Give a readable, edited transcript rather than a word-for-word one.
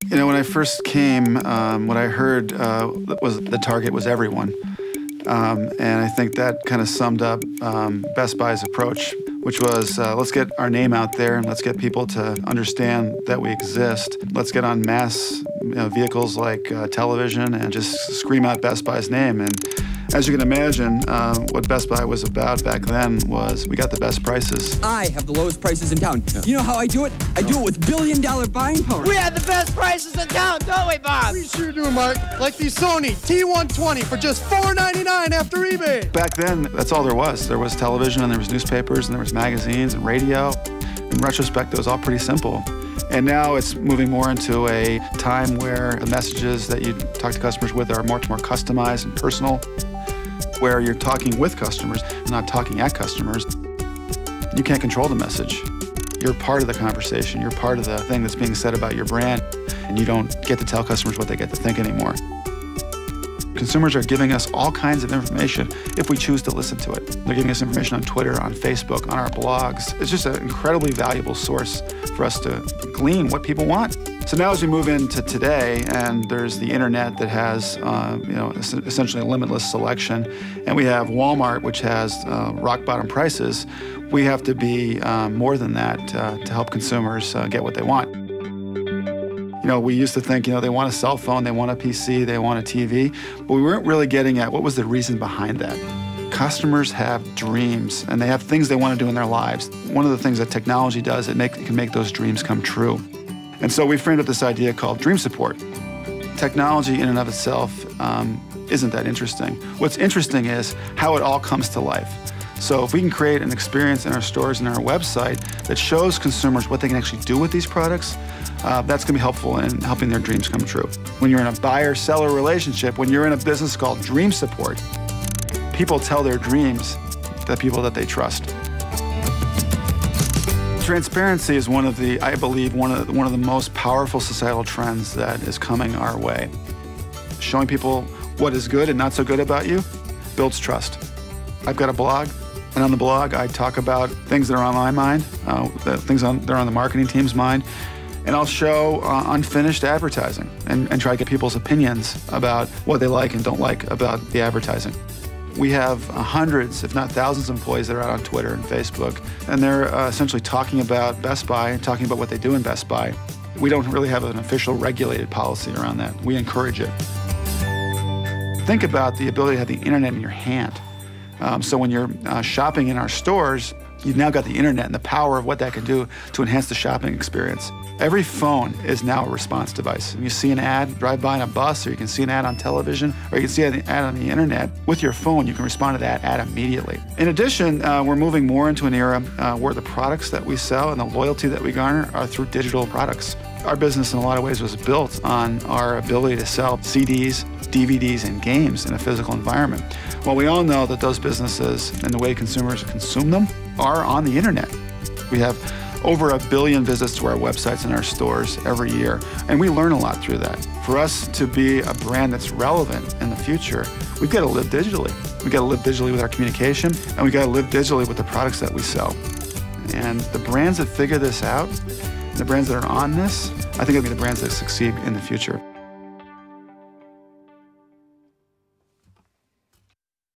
You know, when I first came, what I heard was the target was everyone. And I think that kind of summed up Best Buy's approach, which was let's get our name out there and let's get people to understand that we exist. Let's get on mass vehicles like television and just scream out Best Buy's name. And as you can imagine, what Best Buy was about back then was we got the best prices. I have the lowest prices in town. You know how I do it? I do it with billion-dollar buying power. We have the best prices in town, don't we, Bob? We sure do, Mark. Like the Sony T120 for just $4.99 after eBay. Back then, that's all there was. There was television and there was newspapers and there was magazines and radio. In retrospect, it was all pretty simple. And now it's moving more into a time where the messages that you talk to customers with are much more customized and personal, where you're talking with customers, not talking at customers. You can't control the message. You're part of the conversation. You're part of the thing that's being said about your brand, and you don't get to tell customers what they get to think anymore. Consumers are giving us all kinds of information if we choose to listen to it. They're giving us information on Twitter, on Facebook, on our blogs. It's just an incredibly valuable source for us to glean what people want. So now as we move into today, and there's the internet that has essentially a limitless selection, and we have Walmart, which has rock bottom prices, we have to be more than that to help consumers get what they want. You know, we used to think, they want a cell phone, they want a PC, they want a TV, but we weren't really getting at what was the reason behind that. Customers have dreams, and they have things they want to do in their lives. One of the things that technology does, it can make those dreams come true. And so we framed up this idea called dream support. Technology in and of itself isn't that interesting. What's interesting is how it all comes to life. So if we can create an experience in our stores and our website that shows consumers what they can actually do with these products, that's going to be helpful in helping their dreams come true. When you're in a buyer-seller relationship, when you're in a business called dream support, people tell their dreams to the people that they trust. Transparency is I believe, one of the most powerful societal trends that is coming our way. Showing people what is good and not so good about you builds trust. I've got a blog, and on the blog I talk about things that are on my mind, things that are on the marketing team's mind, and I'll show unfinished advertising and try to get people's opinions about what they like and don't like about the advertising. We have hundreds, if not thousands, of employees that are out on Twitter and Facebook, and they're essentially talking about Best Buy and talking about what they do in Best Buy. We don't really have an official regulated policy around that. We encourage it. Think about the ability to have the internet in your hand. So when you're shopping in our stores, you've now got the internet and the power of what that can do to enhance the shopping experience. Every phone is now a response device. If you see an ad, drive by in a bus, or you can see an ad on television, or you can see an ad on the internet, with your phone, you can respond to that ad immediately. In addition, we're moving more into an era where the products that we sell and the loyalty that we garner are through digital products. Our business, in a lot of ways, was built on our ability to sell CDs, DVDs, and games in a physical environment. Well, we all know that those businesses and the way consumers consume them are on the internet. We have over 1 billion visits to our websites and our stores every year, and we learn a lot through that. For us to be a brand that's relevant in the future, we've got to live digitally. We've got to live digitally with our communication, and we've got to live digitally with the products that we sell. And the brands that figure this out, the brands that are on this, I think it'll be the brands that succeed in the future.